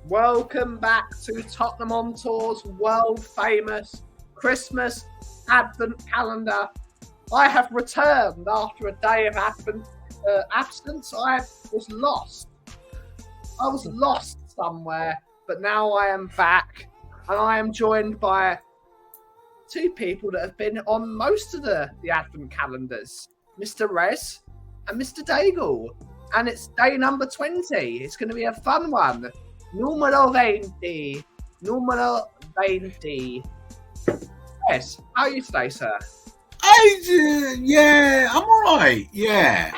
Welcome back to Tottenham on Tour's world famous Christmas Advent calendar. I have returned after a day of absence. I was lost. I was lost somewhere, but now I am back, and I am joined by two people that have been on most of the Advent calendars, Mr. REZ and Mr. Daigle. And it's day number 20. It's going to be a fun one. Numero 20. Numero 20. Yes. How are you today, sir? Yeah, I'm all right. Yeah.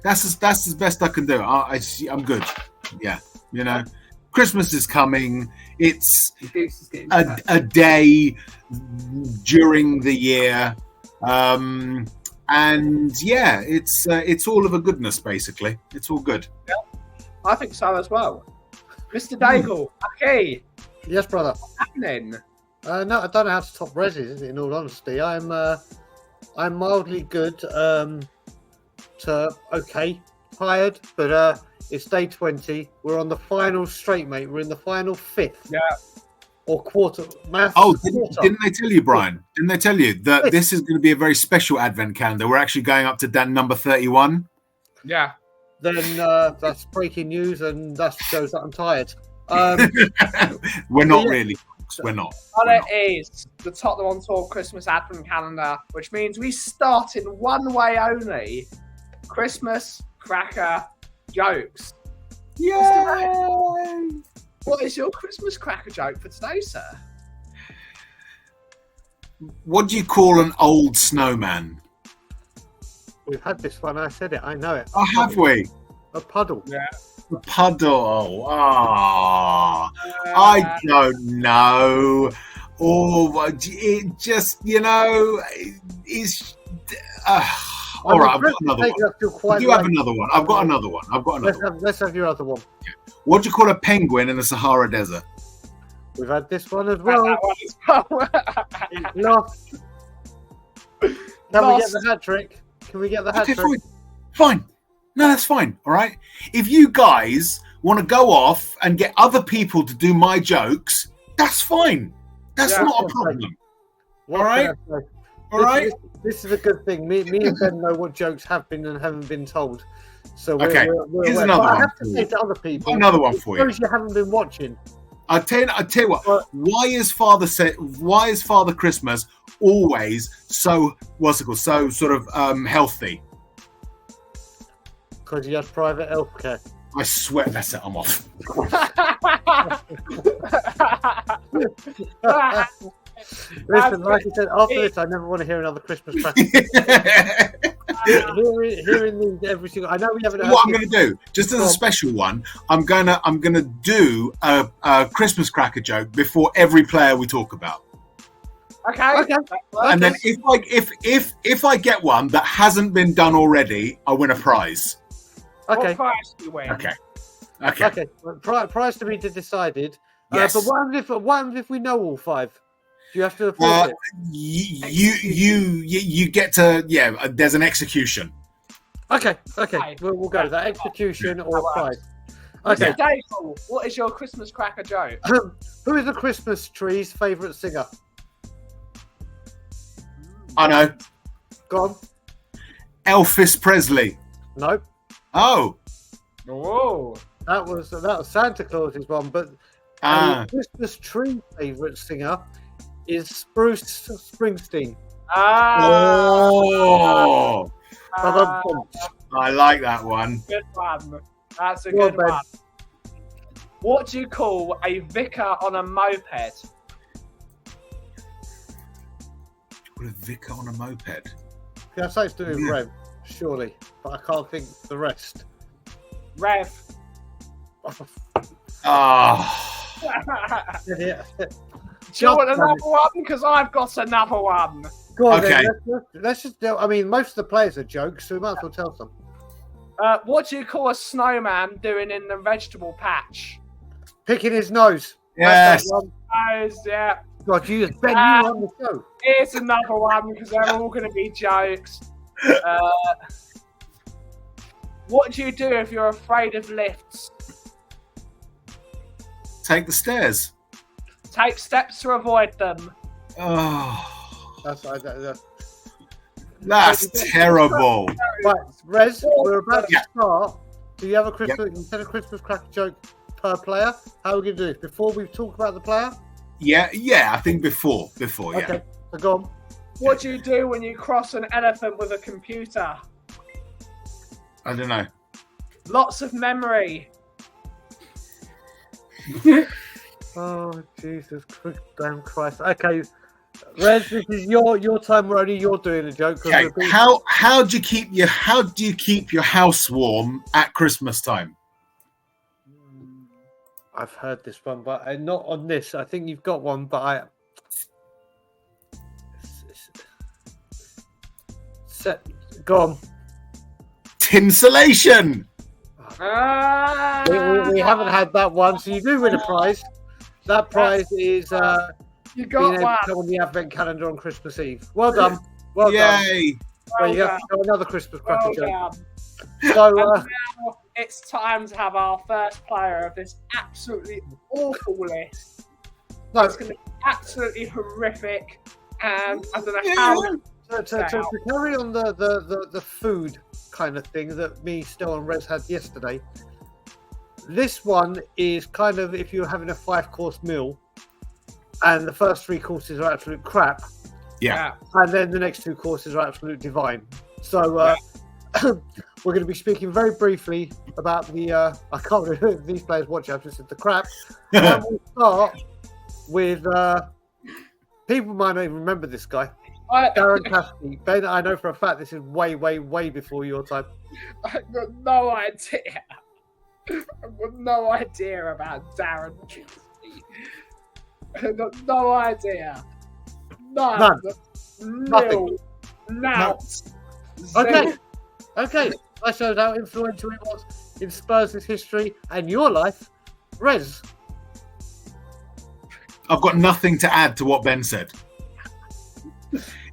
That's as best I can do. I'm good. Yeah. You know, Christmas is coming. It's a day during the year. And yeah, it's all of a goodness, basically. It's all good. Yeah, I think so as well. Mr. Daigle, okay. Yes, brother. What's happening? No, I don't know how to top REZ's, in all honesty. I'm mildly good to okay, tired, but it's day 20. We're on the final straight, mate. We're in the final fifth. Yeah. Or quarter. Didn't they tell you, Brian? Didn't they tell you that this is going to be a very special advent calendar? We're actually going up to number 31. Yeah. Then that's breaking news, and that shows that I'm tired. We're not really. We're not. But it is the Tottenham on Tour Christmas Advent calendar, which means we start in one way only: Christmas cracker jokes. Yay! What is your Christmas cracker joke for today, sir? What do you call an old snowman? We've had this one. I said it. I know it. Oh, have we? A puddle. Yeah. A puddle. I don't know. Or it just, is. All right, I've got another one. You have another one. I've got another one. Let's have your other one. What do you call a penguin in the Sahara Desert? We've had this one as well. Lost. Can we get the hat trick? Can we get the hat trick? Fine. No, that's fine. All right. If you guys want to go off and get other people to do my jokes, that's fine. That's not a problem. All right. All right. This is a good thing. Me and Ben know what jokes have been and haven't been told. So we're here's another one. I have to say to other people. Another one for you. Because you haven't been watching. I tell you what. Why is Father Christmas always so so sort of healthy? Because he has private healthcare. I swear that's it. I'm off. Listen, like I said, after this, I never want to hear another Christmas cracker. hearing these every single. I know we haven't. What I'm going to do, just as a special one, I'm gonna do a Christmas cracker joke before every player we talk about. Okay. And then if I get one that hasn't been done already, I win a prize. Okay. What prize do you win? Okay. Well, prize to be decided. Yes. But what happens if we know all five? Do you have to approve it? You get to there's an execution. Okay. We'll go with that. Execution or prize. Okay. Daigle, what is your Christmas cracker joke? Who is the Christmas tree's favourite singer? I know. Go on. Elvis Presley. Nope. Oh. Whoa. That was Santa Claus's one, but the Christmas tree favourite singer is Bruce Springsteen. Oh. I like that one. Good one. That's a good one. What do you call a vicar on a moped? A vicar on a moped? Yeah, so it's doing Rev, surely, but I can't think the rest. Rev. Yeah. Do you want another one? Because I've got another one. Go on, okay. Let's just. I mean, most of the players are jokes, so we might as well tell them. What do you call a snowman doing in the vegetable patch? Picking his nose. Yes. Nose, yeah. God, you just Ben you on the show. Here's another one because they're all going to be jokes. What do you do if you're afraid of lifts? take the stairs. Take steps to avoid them. Oh, that's that's terrible. right. Rez, we're about Yeah. to start. Do you have a Christmas instead of Christmas cracker joke per player? How are we gonna do this? Before we talk about the player? Yeah, I think before, yeah. Okay, so go on. What do you do when you cross an elephant with a computer? I don't know. Lots of memory. Oh Jesus damn Christ. Okay. Rez, this is your time where only you're doing a joke. 'Cause Okay, we're being- how do you keep your house warm at Christmas time? I've heard this one, but not on this. I think you've got one, but go on. Tinselation. We haven't had that one, so you do win a prize. That prize is You being got able to one. come on the advent calendar on Christmas Eve. Well done. Well done. Yay. Well, you Well have to go another Christmas cracker Well joke. done. So, And now it's time to have our first player of this absolutely awful list. no, It's going to be absolutely horrific, and I don't know how. to carry on the food kind of thing that me, Still, and Rez had yesterday, this one is kind of if you're having a 5-course meal and the first 3 courses are absolute crap, Yeah. and then the next 2 courses are absolute divine. So we're going to be speaking very briefly about the I can't remember if these players watch. I've just said the crap. And we'll start with people might not even remember this guy, Darren Caskey. Ben, I know for a fact this is way before your time. I've got no idea. I've got no idea about Darren. I've got no idea. None. Nil. Nouts. Okay. That shows how influential it was in Spurs' history and your life. Rez. I've got nothing to add to what Ben said.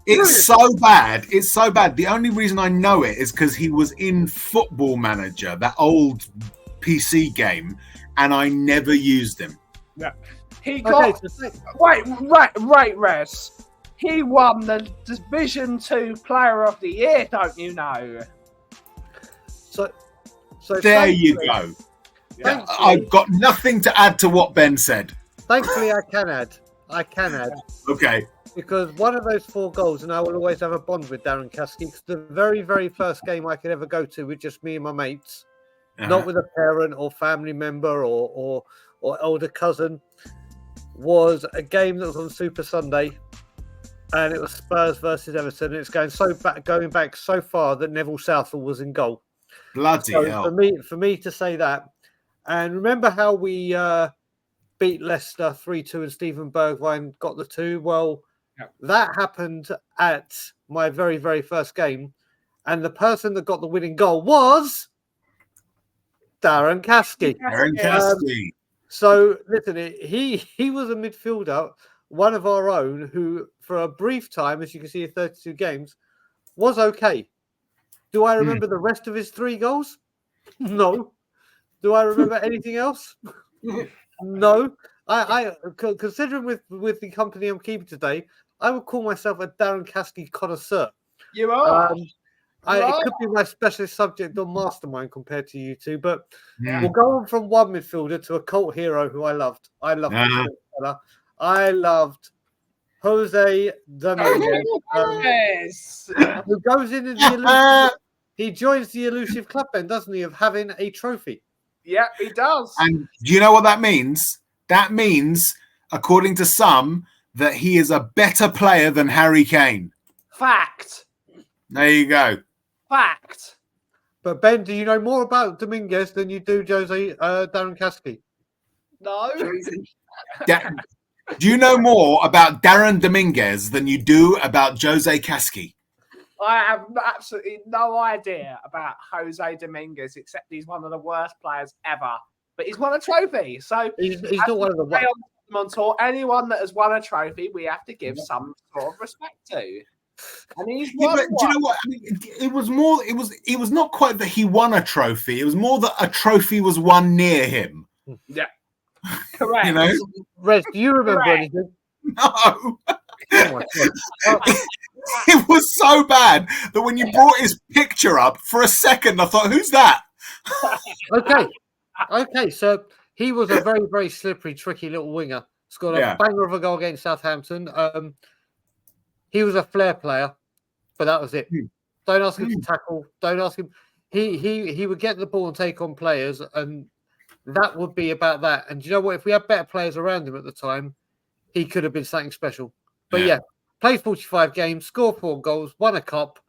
It's so bad. It's so bad. The only reason I know it is because he was in Football Manager, that old PC game, and I never used him. Yeah. He got. Wait, Rez. He won the Division 2 Player of the Year, don't you know? So There you go. Yeah. I've got nothing to add to what Ben said. Thankfully, I can add. Okay. Because one of those 4 goals, and I will always have a bond with Darren Caskey, because the very first game I could ever go to with just me and my mates, not with a parent or family member or older cousin, was a game that was on Super Sunday, and it was Spurs versus Everton. And it's going back so far that Neville Southall was in goal. Bloody hell. For me to say that, and remember how we beat Leicester 3-2 and Steven Bergwijn got the 2? Well, that happened at my very first game, and the person that got the winning goal was Darren Caskey. Darren Caskey. So listen, he was a midfielder, one of our own, who for a brief time, as you can see in 32 games, was okay. Do I remember the rest of his 3 goals? No. Do I remember anything else? No. I considering with the company I'm keeping today, I would call myself a Darren Caskey connoisseur. You are. It could be my specialist subject on Mastermind compared to you two, but we'll go on from one midfielder to a cult hero who I loved. I loved this fella. I loved Jose Dominguez, who goes into the elusive. He joins the elusive club, then, doesn't he, of having a trophy? Yeah, he does. And do you know what that means? That means, according to some, that he is a better player than Harry Kane. Fact. There you go. Fact. But Ben, do you know more about Dominguez than you do Darren Caskey? No. Do you know more about Darren Dominguez than you do about Jose Caskey? I have absolutely no idea about Jose Dominguez, except he's one of the worst players ever. But he's won a trophy, so he's not one of the worst. On tour, anyone that has won a trophy, we have to give some sort of respect to. And he's won. Do you know what? I mean, it was more. It was not quite that he won a trophy. It was more that a trophy was won near him. Yeah. Correct. You know? Rez, do you remember Correct. anything? No. Oh my God. It was so bad that when you brought his picture up, for a second I thought, who's that? Okay. So he was a very, very slippery, tricky little winger. Scored a banger of a goal against Southampton. He was a flair player, but that was it. Don't ask him to tackle. Don't ask him. He would get the ball and take on players, and that would be about that. And do you know what? If we had better players around him at the time, he could have been something special. But yeah, played 45 games, scored 4 goals, won a cup.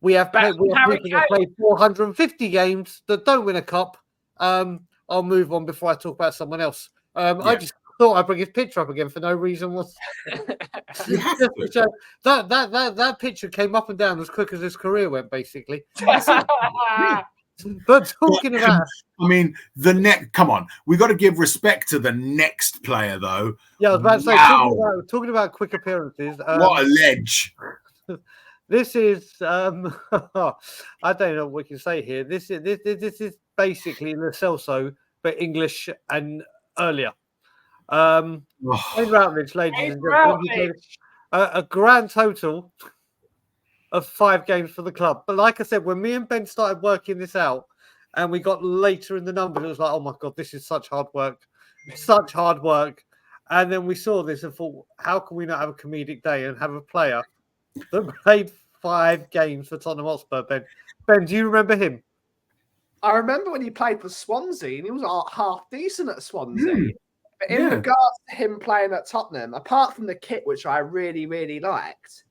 We have people that played 450 games that don't win a cup. I'll move on before I talk about someone else. I just thought I'd bring his picture up again for no reason. That picture came up and down as quick as his career went, basically. But talking about, I mean, come on, we got to give respect to the next player, though. Yeah, I was about to say, talking about quick appearances. What a ledge! This is, I don't know what we can say here. This is basically the Celso, but English and earlier. Wayne Routledge, ladies and gentlemen, a grand total of 5 games for the club. But like I said, when me and Ben started working this out and we got later in the numbers, it was like, oh my God, this is such hard work. And then we saw this and thought, how can we not have a comedic day and have a player that played 5 games for Tottenham Hotspur, Ben? Ben, do you remember him? I remember when he played for Swansea and he was half decent at Swansea. But in regards to him playing at Tottenham, apart from the kit, which I really, really liked,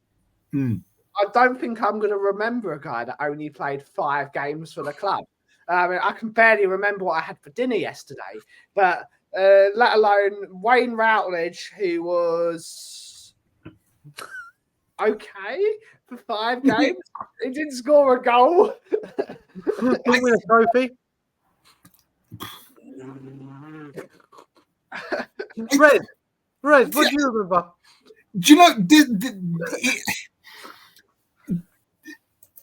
I don't think I'm going to remember a guy that only played 5 games for the club. I mean, I can barely remember what I had for dinner yesterday, but let alone Wayne Routledge, who was okay for 5 games. He didn't score a goal. Didn't win a trophy. Rez, what do you remember? Do you know?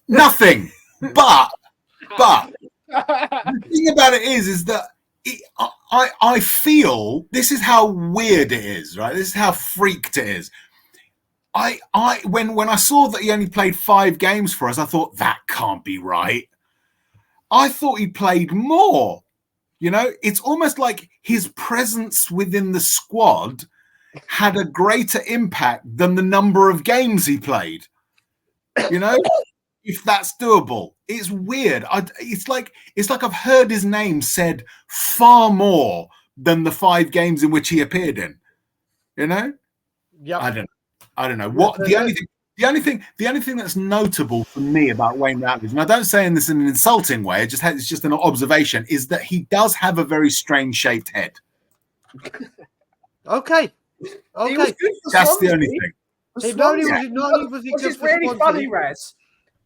Nothing. But the thing about it is that I feel this is how weird it is, right? This is how freaked it is. When I saw that he only played 5 games for us, I thought that can't be right. I thought he played more. You know, it's almost like his presence within the squad had a greater impact than the number of games he played. You know, if that's doable. It's weird. It's like I've heard his name said far more than the 5 games in which he appeared in. You know? Yeah. I don't know. What the only thing that's notable for me about Wayne Routledge, and I don't say this in an insulting way, it's just an observation, is that he does have a very strange shaped head. Okay. He was good for That's Swansea. the only thing. Which is really funny, Rez,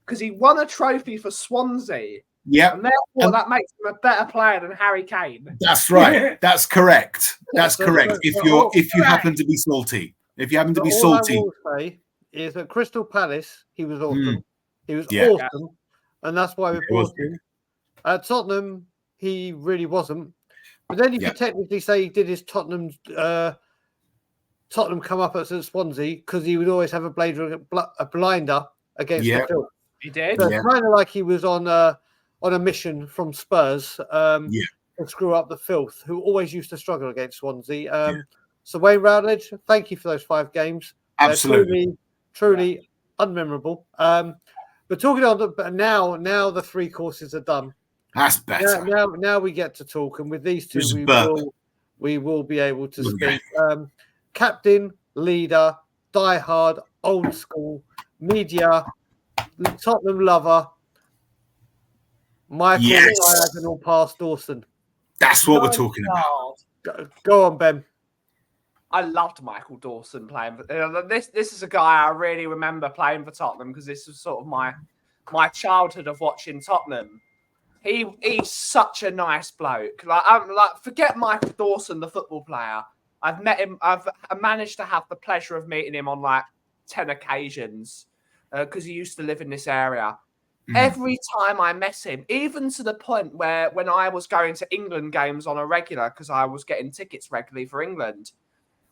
because he won a trophy for Swansea. Yeah. And therefore that makes him a better player than Harry Kane. That's right. That's correct. That's correct. If you happen to be salty. If you happen to be salty. All I will say is at Crystal Palace, he was awesome. He was awesome. And that's why we brought him. At Tottenham, he really wasn't. But then you could technically say he did his Tottenham come up at Swansea because he would always have a blinder against the field. He did. So kind of like he was on a mission from Spurs to screw up the filth, who always used to struggle against Swansea. So Wayne Routledge, thank you for those 5 games. Absolutely. Truly unmemorable. But talking on now the 3 courses are done. That's better. Now we get to talk, and with these 2 we will be able to speak. Captain, leader, diehard, old school, media, Tottenham lover, Michael Diagonal Pass Dawson. That's what we're talking about. Go on, Ben. I loved Michael Dawson playing. This is a guy I really remember playing for Tottenham because this was sort of my childhood of watching Tottenham. He's such a nice bloke. Forget Michael Dawson, the football player. I've met him. I've managed to have the pleasure of meeting him on 10 occasions because he used to live in this area. Every time I met him, even to the point where when I was going to England games on a regular, because I was getting tickets regularly for England,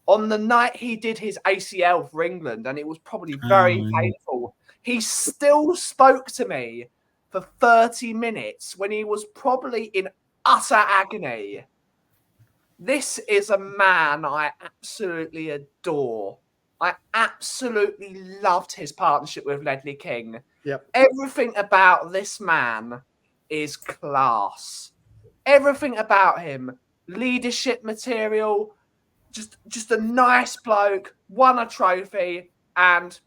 on the night he did his ACL for England, and it was probably very painful, he still spoke to me for 30 minutes when he was probably in utter agony. This is a man I absolutely adore. I absolutely loved his partnership with Ledley King. Yep. Everything about this man is class. Everything about him, leadership material, just a nice bloke, won a trophy, and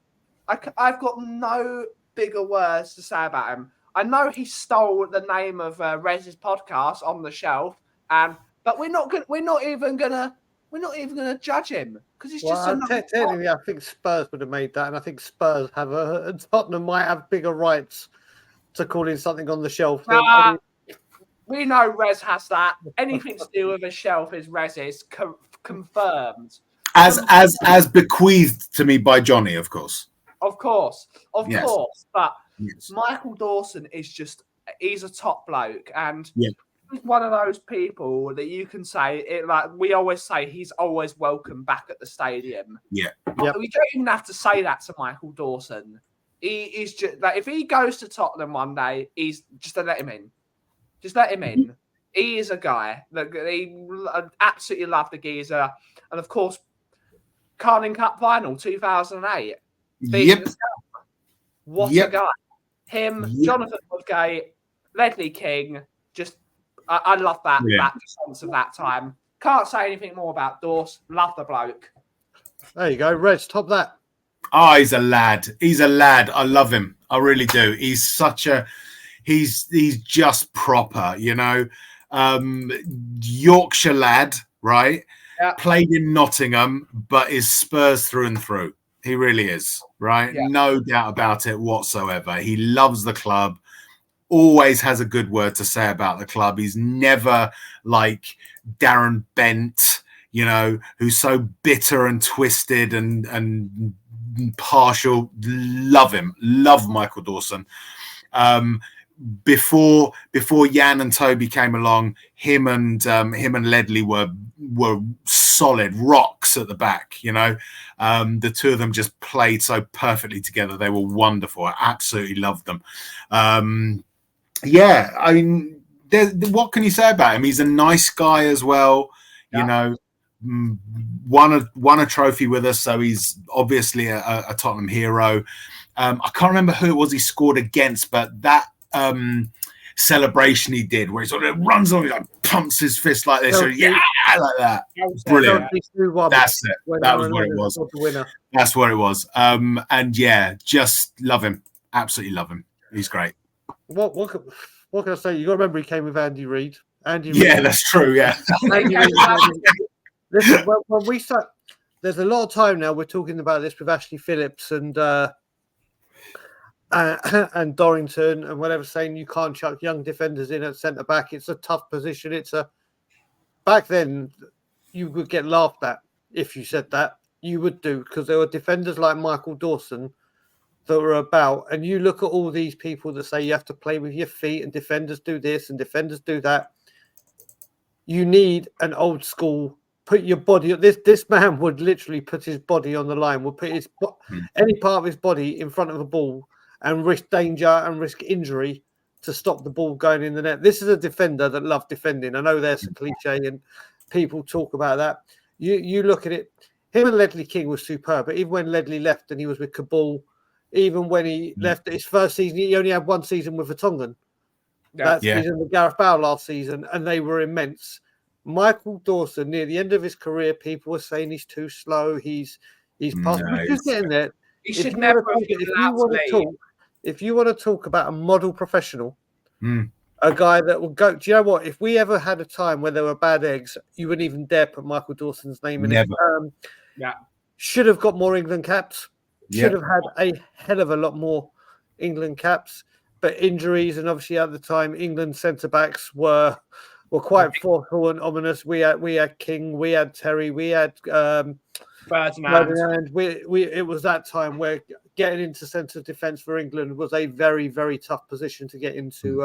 I've got no bigger words to say about him. I know he stole the name of REZ's podcast On the Shelf, but we're not even gonna judge him because he's just technically, I think Spurs would have made that, and I think Spurs have Tottenham might have bigger rights to calling something on the shelf. We know Rez has that. Anything to do with a shelf is Rez's confirmed. As bequeathed to me by Johnny, of course. Of course. But yes. Michael Dawson he's a top bloke, and yeah. he's one of those people that you can say like we always say he's always welcome back at the stadium. Yeah. Yep. We don't even have to say that to Michael Dawson. He is just like if he goes to Tottenham one day, he's just to let him in. Just let him in. He is a guy that he absolutely loved the geezer. And of course, Carling Cup final 2008. Yep. What a guy. Him, Jonathan Woodgate, Ledley King. Just, I love that defense of that time. Can't say anything more about Dawes. Love the bloke. There you go. Reg, top that. Oh, he's a lad. He's a lad. I love him. I really do. He's such a... He's just proper, you know. Yorkshire lad, right? Yeah. Played in Nottingham, but is Spurs through and through. He really is, right? Yeah. No doubt about it whatsoever. He loves the club, always has a good word to say about the club. He's never like Darren Bent, you know, who's so bitter and twisted and partial. Love him. Love Michael Dawson. Before Jan and Toby came along, him and Ledley were solid rocks at the back. You know, the two of them just played so perfectly together. They were wonderful. I absolutely loved them. Yeah, I mean, what can you say about him? He's a nice guy as well. Yeah. You know, won a trophy with us, so he's obviously a Tottenham hero. I can't remember who it was he scored against, but that celebration he did where he sort of runs on, he like pumps his fist like this, like that. Brilliant. That's it. That was what it was. That's what it was. And yeah, just love him. Absolutely love him. He's great. What can I say? You got to remember he came with Andy Reid. Yeah, that's true. Yeah. Listen, when we start, there's a lot of time now. We're talking about this with Ashley Phillips and Dorrington and whatever, saying you can't chuck young defenders in at centre back. It's a tough position. Back then you would get laughed at if you said that. You would do, because there were defenders like Michael Dawson that were about, and you look at all these people that say you have to play with your feet and defenders do this and defenders do that. You need an old school. Put your body. This man would literally put his body on the line. Would put any part of his body in front of a ball and risk danger and risk injury to stop the ball going in the net. This is a defender that loved defending. I know there's a cliche and people talk about that. You look at it. Him and Ledley King was superb. But even when Ledley left and he was with Kabul, even when he left his first season, he only had one season with Vertonghen. That season with Gareth Bale last season, and they were immense. Michael Dawson, near the end of his career, people were saying he's too slow. He's past. He's just getting there. He should never have been allowed to leave. If you want to talk about a model professional, a guy that will go, do you know what? If we ever had a time where there were bad eggs, you wouldn't even dare put Michael Dawson's name in it. Should have got more England caps. Should have had a hell of a lot more England caps. But injuries, and obviously at the time, England centre backs were quite forceful and ominous. We had King, we had Terry, we had Ferdinand. It was that time where getting into centre defence for England was a very, very tough position to get into.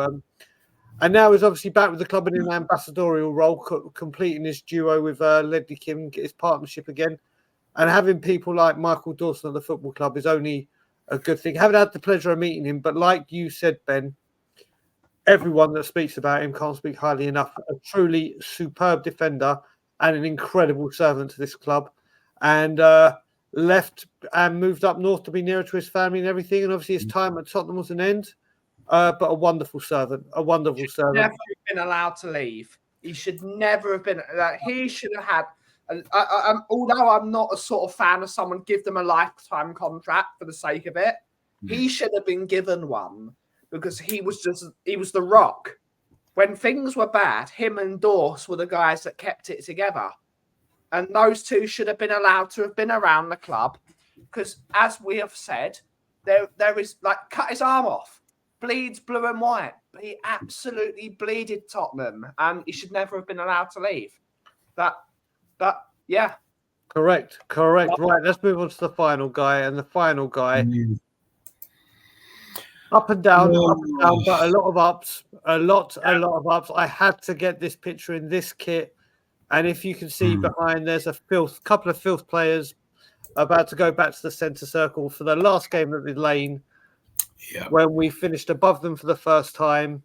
And now he's obviously back with the club in an ambassadorial role, completing his duo with Ledley Kim, get his partnership again. And having people like Michael Dawson at the football club is only a good thing. Haven't had the pleasure of meeting him, but like you said, Ben, everyone that speaks about him can't speak highly enough. A truly superb defender and an incredible servant to this club. And left and moved up north to be nearer to his family and everything. And obviously his time at Tottenham was an end. But a wonderful servant, Never been allowed to leave. He should never have been. He should have had. Although I'm not a sort of fan of someone give them a lifetime contract for the sake of it, he should have been given one because he was the rock. When things were bad, him and Dorse were the guys that kept it together, and those two should have been allowed to have been around the club because, as we have said, there is like cut his arm off, bleeds blue and white. But he absolutely bleeded Tottenham, and he should never have been allowed to leave. Yeah. Correct. Right, let's move on to the final guy. And the final guy, up and down, but a lot of ups, a lot of ups. I had to get this picture in this kit. And if you can see behind, there's a couple of Filth players about to go back to the centre circle for the last game at the Lane, when we finished above them for the first time.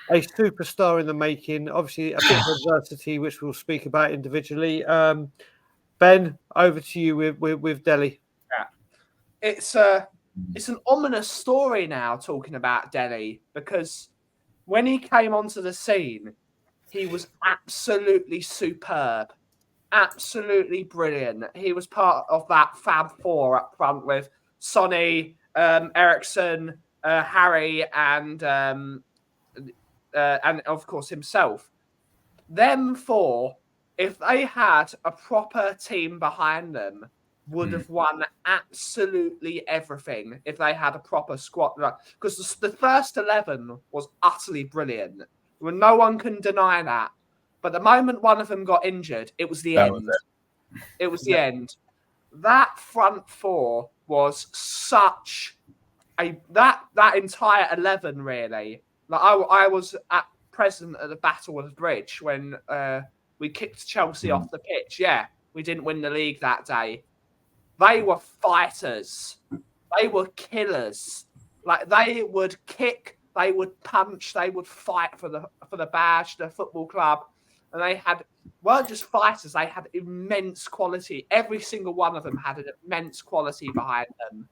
A superstar in the making, obviously a bit of adversity, which we'll speak about individually. Ben, over to you with Delhi. Yeah. It's an ominous story now talking about Delhi because when he came onto the scene, he was absolutely superb, absolutely brilliant. He was part of that Fab Four up front with Sonny, Ericsson, Harry, and of course himself. Them four, if they had a proper team behind them, would have won absolutely everything if they had a proper squad. Because the first 11 was utterly brilliant. Well, no one can deny that. But the moment one of them got injured, it was the end. It was the end. That front four was such that entire 11 really. Like I was present at the Battle of the Bridge when we kicked Chelsea off the pitch. Yeah, we didn't win the league that day. They were fighters. They were killers. Like they would kick, they would punch, they would fight for the badge, the football club, and they weren't just fighters. They had immense quality. Every single one of them had an immense quality behind them,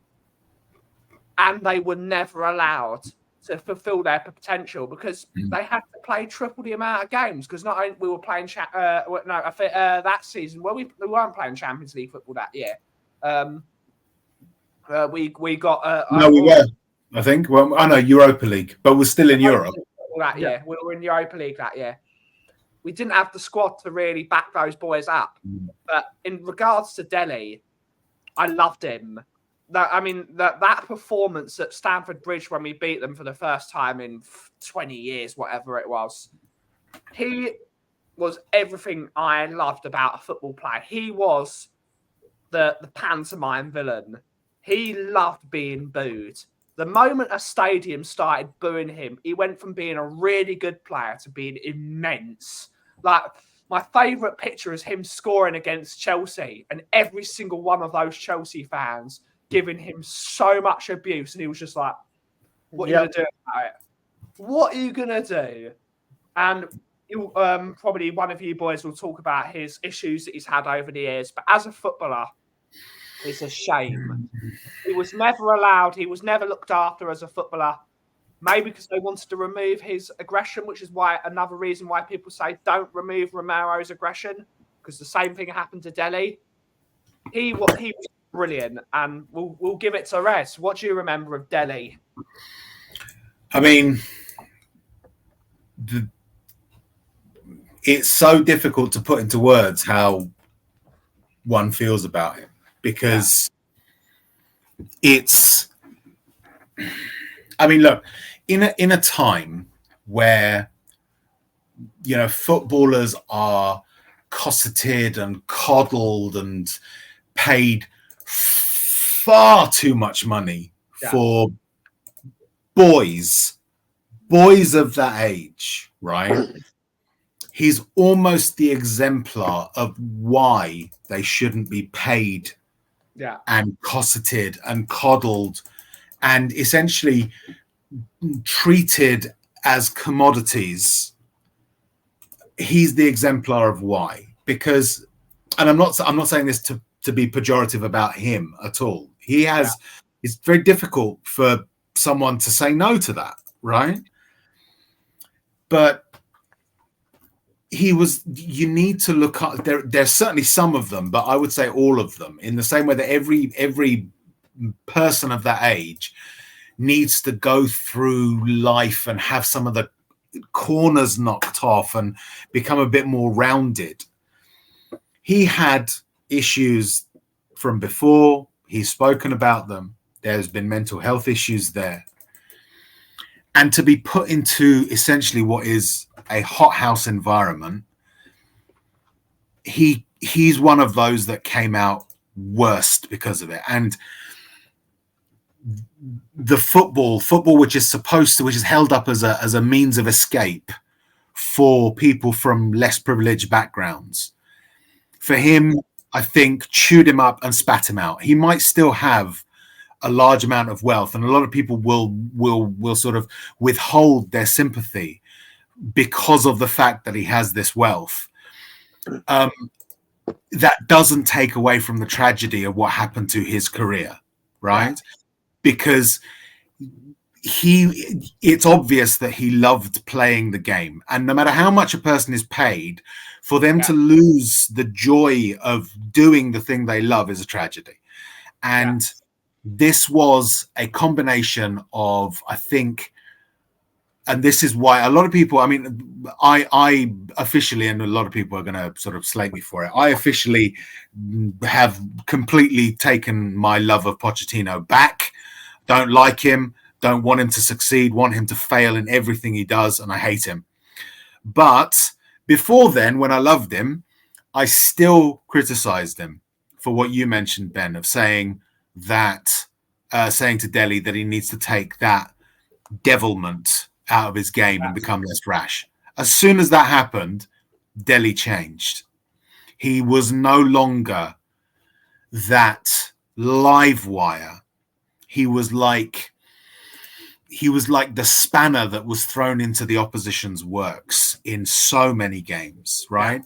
and they were never allowed to fulfill their potential because they had to play triple the amount of games. Because not only we were playing that season, well, we weren't playing Champions League football that year. We got no, we were. I think. Well, I know Europa League, but we're still in Europe. That year, we were in Europa League that year. We didn't have the squad to really back those boys up. But in regards to Delhi, I loved him. That performance at Stamford Bridge when we beat them for the first time in 20 years, whatever it was, he was everything I loved about a football player. He was the pantomime villain. He loved being booed. The moment a stadium started booing him, he went from being a really good player to being immense. Like, my favourite picture is him scoring against Chelsea and every single one of those Chelsea fans giving him so much abuse. And he was just like, what are you going to do about it? What are you going to do? And probably one of you boys will talk about his issues that he's had over the years. But as a footballer, it's a shame. He was never allowed. He was never looked after as a footballer. Maybe because they wanted to remove his aggression, which is why another reason why people say don't remove Romero's aggression, because the same thing happened to Delhi. He was brilliant, and we'll give it to REZ. What do you remember of Delhi? I mean, it's so difficult to put into words how one feels about him because it's. I mean, look, in a time where footballers are cosseted and coddled and paid far too much money for boys of that age, right? He's almost the exemplar of why they shouldn't be paid and cosseted and coddled and essentially treated as commodities. He's the exemplar of why, because, and I'm not saying this to be pejorative about him at all. It's very difficult for someone to say no to that, right? But you need to look at, there's certainly some of them, but I would say all of them, in the same way that every person of that age needs to go through life and have some of the corners knocked off and become a bit more rounded. He had issues from before. He's spoken about them. There's been mental health issues there. And to be put into essentially what is a hothouse environment, he's one of those that came out worst because of it. And the football, which is held up as a means of escape for people from less privileged backgrounds, for him, I think, chewed him up and spat him out. He might still have a large amount of wealth, and a lot of people will sort of withhold their sympathy because of the fact that he has this wealth. That doesn't take away from the tragedy of what happened to his career, right? Because it's obvious that he loved playing the game, and no matter how much a person is paid, for them to lose the joy of doing the thing they love is a tragedy. And this was a combination of, I think, and this is why a lot of people, I mean, I officially, and a lot of people are going to sort of slate me for it, I officially have completely taken my love of Pochettino back. Don't like him, don't want him to succeed, want him to fail in everything he does, and I hate him. But before then, when I loved him, I still criticized him for what you mentioned, Ben, of saying that, saying to Delhi that he needs to take that devilment out of his game and become less rash. As soon as that happened, Delhi changed. He was no longer that live wire. He was like the spanner that was thrown into the opposition's works in so many games, right?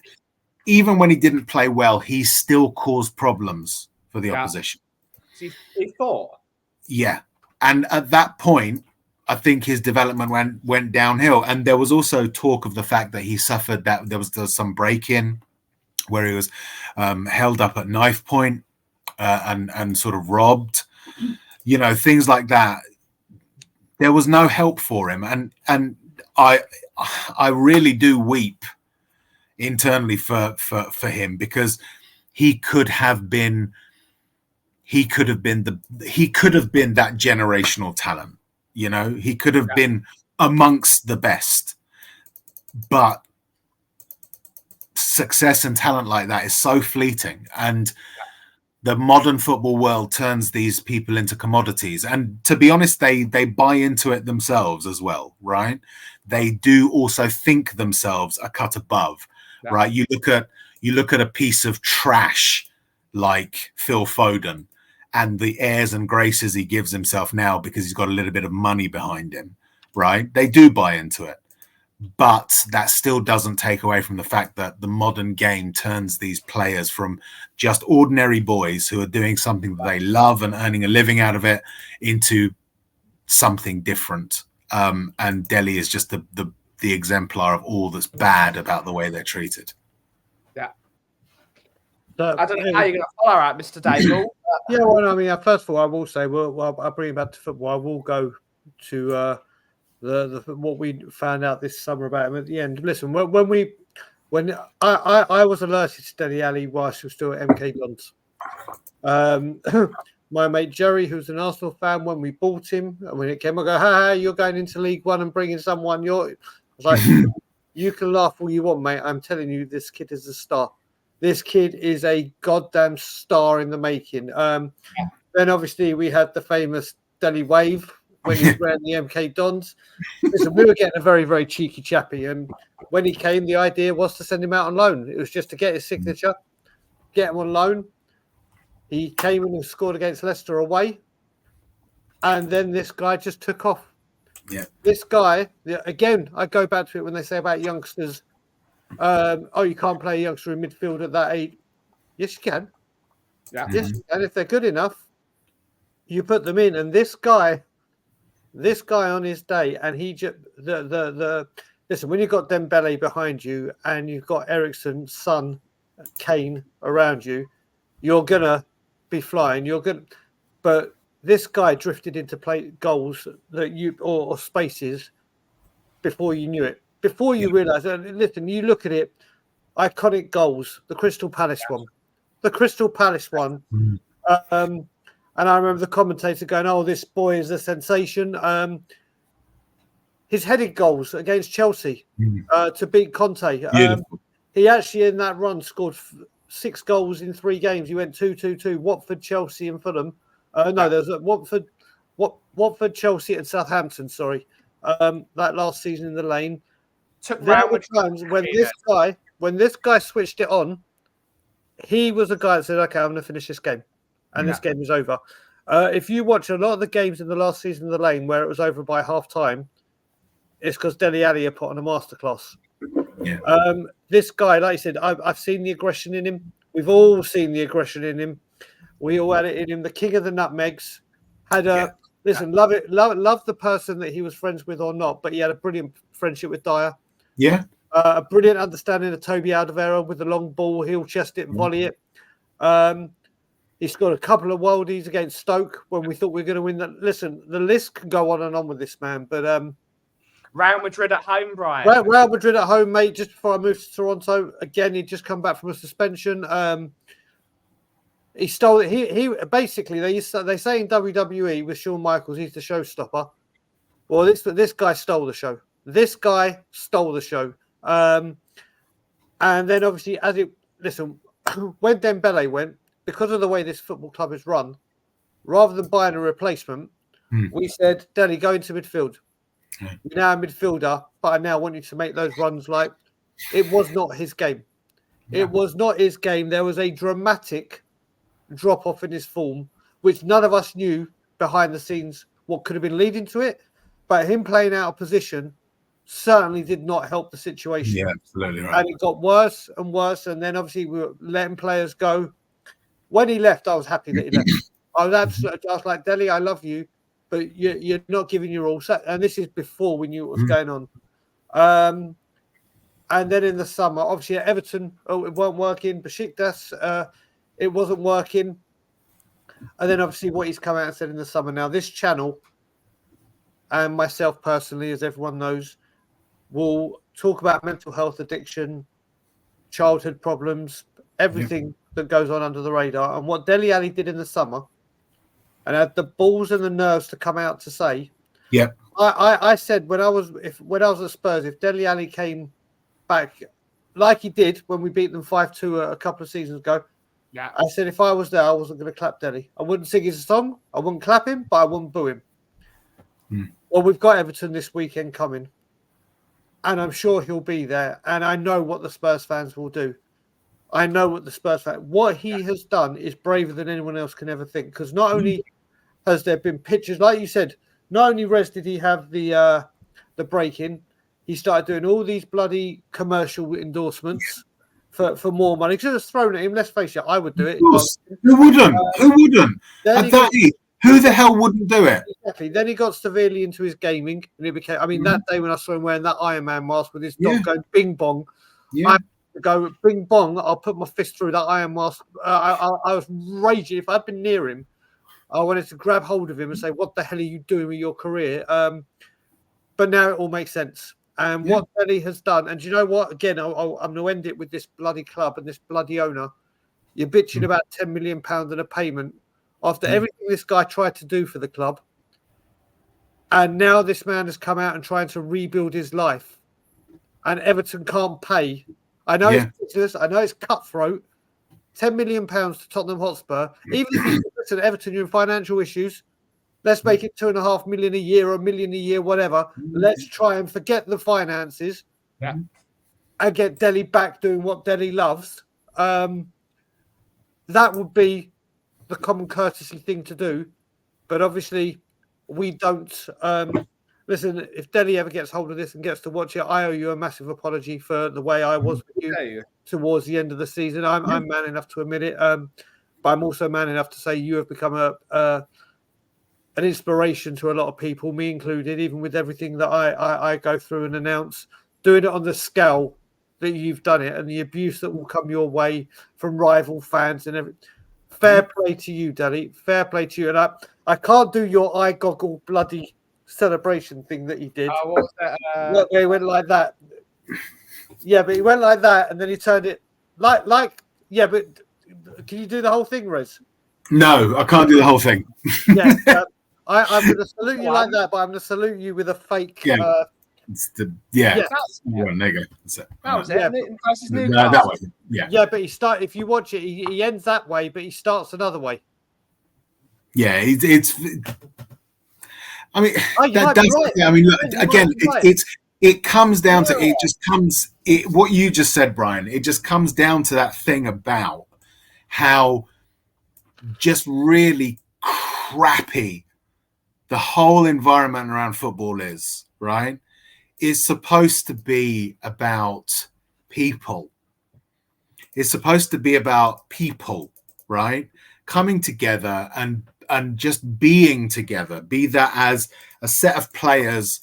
Even when he didn't play well, he still caused problems for the opposition. He thought. Yeah. And at that point, I think his development went downhill. And there was also talk of the fact that he suffered that there was some break-in where he was held up at knife point and sort of robbed, things like that. There was no help for him. And I really do weep internally for him, because he could have been that generational talent. He could have been amongst the best, but success and talent like that is so fleeting, and the modern football world turns these people into commodities. And to be honest, they buy into it themselves as well, right? They do also think themselves a cut above, right? You look at a piece of trash like Phil Foden and the airs and graces he gives himself now because he's got a little bit of money behind him, right? They do buy into it. But that still doesn't take away from the fact that the modern game turns these players from just ordinary boys who are doing something that they love and earning a living out of it into something different. And Delhi is just the exemplar of all that's bad about the way they're treated. Yeah. I don't know how you're going to follow that, Mr. Daigle. Yeah, well, I mean, first of all, I will say, I'll bring it back to football. I will go to the what we found out this summer about him at the end. Listen, when I was alerted to Dele Alli while she was still at MK Dons. My mate Jerry, who's an Arsenal fan, when we bought him, and when it came, I go, "Ha, you're going into League One and bringing someone." I was like, "You can laugh all you want, mate. I'm telling you, this kid is a star. This kid is a goddamn star in the making." Then obviously we had the famous Deli Wave when he was wearing the MK Dons. Listen, we were getting a very, very cheeky chappy, and when he came, the idea was to send him out on loan. It was just to get his signature, get him on loan. He came in and scored against Leicester away, and then this guy just took off. Yeah. This guy, again, I go back to it when they say about youngsters, you can't play a youngster in midfield at that age. Yes, you can. Yeah. Yes, and if they're good enough, you put them in. And this guy on his day, and he just listen, when you've got Dembele behind you and you've got Ericsson, Son, Kane around you, you're gonna be flying. But this guy drifted into play goals that or spaces before you knew it. Before you realise, and listen, you look at it, iconic goals, the Crystal Palace one. And I remember the commentator going, "Oh, this boy is a sensation." His headed goals against Chelsea to beat Conte. He actually, in that run, scored 6 goals in 3 games. He went 2-2-2. Watford, Chelsea, and Fulham. No, there's a Watford, Chelsea, and Southampton. Sorry, that last season in the lane. There were times when this guy switched it on. He was the guy that said, "Okay, I'm going to finish this game," and this game is over. If you watch a lot of the games in the last season of the lane where it was over by half time, it's because Dele Alli had put on a masterclass. Yeah. This guy, like I said, I've seen the aggression in him. We've all seen the aggression in him. We all had it in him. The king of the nutmegs listen, love the person that he was friends with or not, but he had a brilliant friendship with Dyer. Yeah. A brilliant understanding of Toby Alderweireld with the long ball. He'll chest it and volley it. He scored a couple of worldies against Stoke when we thought we were going to win that. Listen, the list can go on and on with this man, but Real Madrid at home, Brian. Real Madrid at home, mate. Just before I moved to Toronto, again, he'd just come back from a suspension. He stole it. He basically they say in WWE with Shawn Michaels, he's the showstopper. Well, this guy stole the show. And then obviously, when Dembele went, because of the way this football club is run, rather than buying a replacement, we said, Dele, go into midfield. You're now a midfielder, but I now want you to make those runs. Like, it was not his game. It was not his game. There was a dramatic drop off in his form, which none of us knew behind the scenes what could have been leading to it. But him playing out of position certainly did not help the situation. Yeah, absolutely right. And it got worse and worse. And then obviously we were letting players go. When he left, I was happy that he left. I was like, Dele, I love you, but you're not giving your all. And this is before we knew what was going on. And then in the summer, obviously at Everton, it weren't working. Besiktas, it wasn't working. And then obviously what he's come out and said in the summer. Now, this channel and myself personally, as everyone knows, will talk about mental health, addiction, childhood problems, everything that goes on under the radar. And what Dele Alli did in the summer, and had the balls and the nerves to come out to say, I said when I was at Spurs, if Dele Alli came back like he did when we beat them 5-2 a couple of seasons ago, I said if I was there, I wasn't going to clap Dele. I wouldn't sing his song, I wouldn't clap him, but I wouldn't boo him. Well, we've got Everton this weekend coming, and I'm sure he'll be there. And I know what the Spurs fans will do. What he has done is braver than anyone else can ever think. Because not only has there been pictures, like you said, not only REZ did he have the break-in, he started doing all these bloody commercial endorsements for more money. Should have thrown at him. Let's face it, I would do it. Who wouldn't? Who the hell wouldn't do it? Exactly. Then he got severely into his gaming, and it became. I mean, that day when I saw him wearing that Iron Man mask with his dog going bing bong, I had to go bing bong. I'll put my fist through that Iron mask. I was raging. If I'd been near him, I wanted to grab hold of him and say, "What the hell are you doing with your career?" But now it all makes sense. And what Dele has done, and do you know what? Again, I'm going to end it with this bloody club and this bloody owner. You're bitching about £10 million in a payment after everything this guy tried to do for the club. And now this man has come out and trying to rebuild his life. And Everton can't pay. I know it's ridiculous. I know it's cutthroat. £10 million to Tottenham Hotspur, even if you listen, Everton, you're in financial issues, let's make it 2.5 million a year or $1 million a year, whatever. Let's try and forget the finances and get Delhi back doing what Delhi loves. That would be the common courtesy thing to do. But obviously, we don't. Listen, if Delhi ever gets hold of this and gets to watch it, I owe you a massive apology for the way I was with you towards the end of the season. I'm man enough to admit it, but I'm also man enough to say you have become an inspiration to a lot of people, me included, even with everything that I go through and announce. Doing it on the scale that you've done it and the abuse that will come your way from rival fans and everything. Fair play to you, Delhi. Fair play to you. And I can't do your eye goggle bloody celebration thing that he did. What was that? Look, he went like that. Yeah, but he went like that, and then he turned it like. Yeah, but can you do the whole thing, Rez? No, I can't do the whole thing. Yeah, I'm going to salute you like that, but I'm going to salute you with a fake. Yeah, there you go. That's it. That was it. Yeah, That way. Yeah. Yeah, but if you watch it, he ends that way, but he starts another way. Yeah, it's. I mean, right. I mean, look, again, it comes down to it. Just comes what you just said, Brian. It just comes down to that thing about how just really crappy the whole environment around football is. Right? It's supposed to be about people. It's supposed to be about people, right? Coming together and just being together, be that as a set of players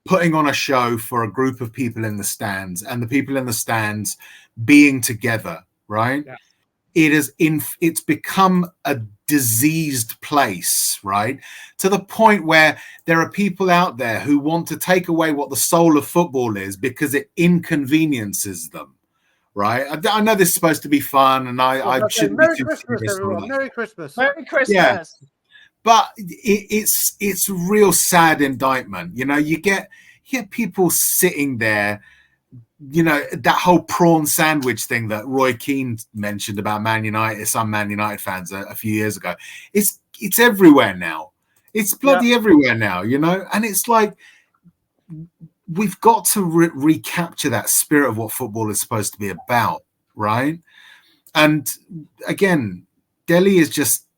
putting on a show for a group of people in the stands and the people in the stands being together, right? Yeah. It's become a diseased place, right? To the point where there are people out there who want to take away what the soul of football is because it inconveniences them. Right, I know this is supposed to be fun, and I shouldn't Merry be too Christmas, everyone. Merry Christmas. Merry Christmas. Yeah. But it's a real sad indictment. You know, you get people sitting there. You know, that whole prawn sandwich thing that Roy Keane mentioned about Man United, some Man United fans a few years ago. It's everywhere now. It's bloody everywhere now. You know, and it's like. We've got to recapture that spirit of what football is supposed to be about, right? And again, Delhi is just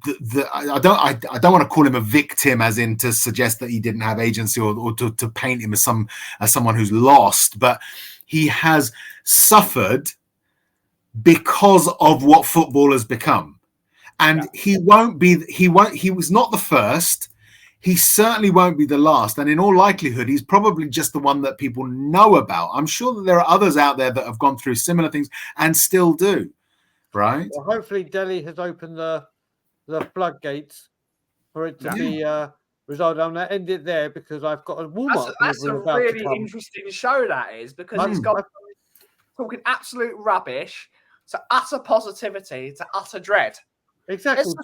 I don't want to call him a victim, as in to suggest that he didn't have agency or to paint him as someone who's lost, but he has suffered because of what football has become, and he was not the first. He certainly won't be the last. And in all likelihood, he's probably just the one that people know about. I'm sure that there are others out there that have gone through similar things and still do. Right? Well, hopefully Delhi has opened the floodgates for it to be resolved. I'm going to end it there because I've got a Walmart. That's a really interesting show, that is, because it's got talking absolute rubbish to utter positivity to utter dread. Exactly.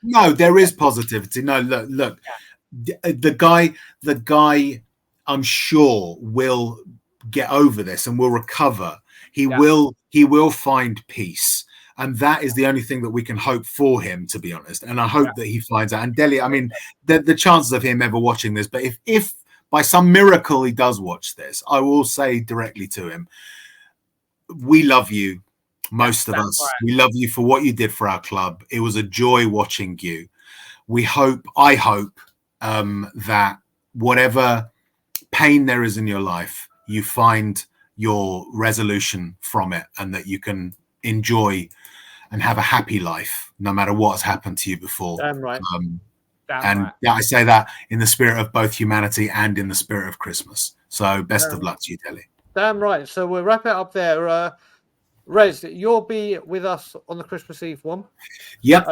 No, there is positivity. No, look. The guy, I'm sure will get over this and will recover. He will find peace, and that is the only thing that we can hope for him, to be honest. And I hope that he finds out. And Delhi, I mean, the chances of him ever watching this, but if by some miracle he does watch this, I will say directly to him, we love you. Most of us, we love you for what you did for our club. It was a joy watching you. I hope that whatever pain there is in your life, you find your resolution from it and that you can enjoy and have a happy life, no matter what has happened to you before. Damn right. I say that in the spirit of both humanity and in the spirit of Christmas. So best of luck to you, Delhi. Damn right. So we'll wrap it up there. Rez, you'll be with us on the Christmas Eve one. Yep.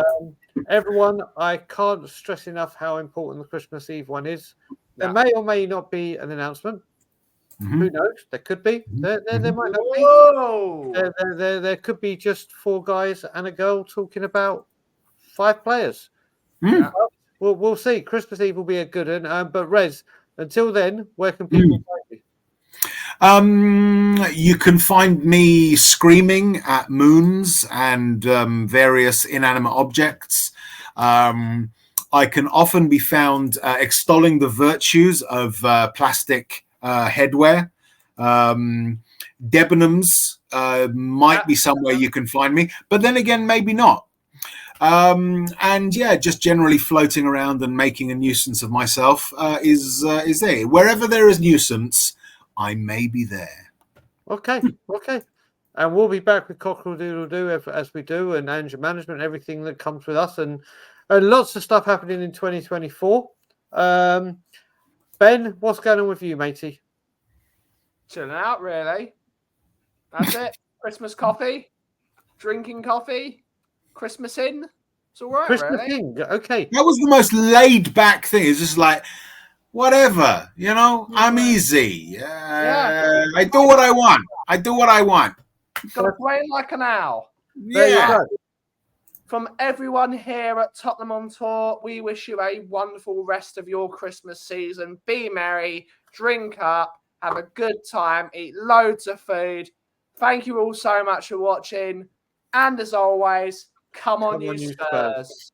Everyone, I can't stress enough how important the Christmas Eve one is. There may or may not be an announcement. Who knows? There could be. There might not be. Whoa. There could be just 4 guys and a girl talking about 5 players. We'll see. Christmas Eve will be a good one. But Rez, until then, where can people find you? You can find me screaming at moons and various inanimate objects. I can often be found extolling the virtues of plastic headwear. Debenhams might be somewhere you can find me, but then again, maybe not. And yeah, just generally floating around and making a nuisance of myself is there. Wherever there is nuisance, I may be there. Okay. And we'll be back with Cockerel Doodle Doo as we do, and anger management, everything that comes with us, and lots of stuff happening in 2024. Ben, what's going on with you, matey? Chilling out, really. That's it. Christmas coffee, drinking coffee, Christmas in. It's all right, Christmas really. King. Okay. That was the most laid back thing. It's just like, whatever, you know, I'm easy. I do what I want. You've got a brain like an owl. Yeah. From everyone here at Tottenham on Tour, we wish you a wonderful rest of your Christmas season. Be merry, drink up, have a good time, eat loads of food. Thank you all so much for watching. And as always, come on, you Spurs.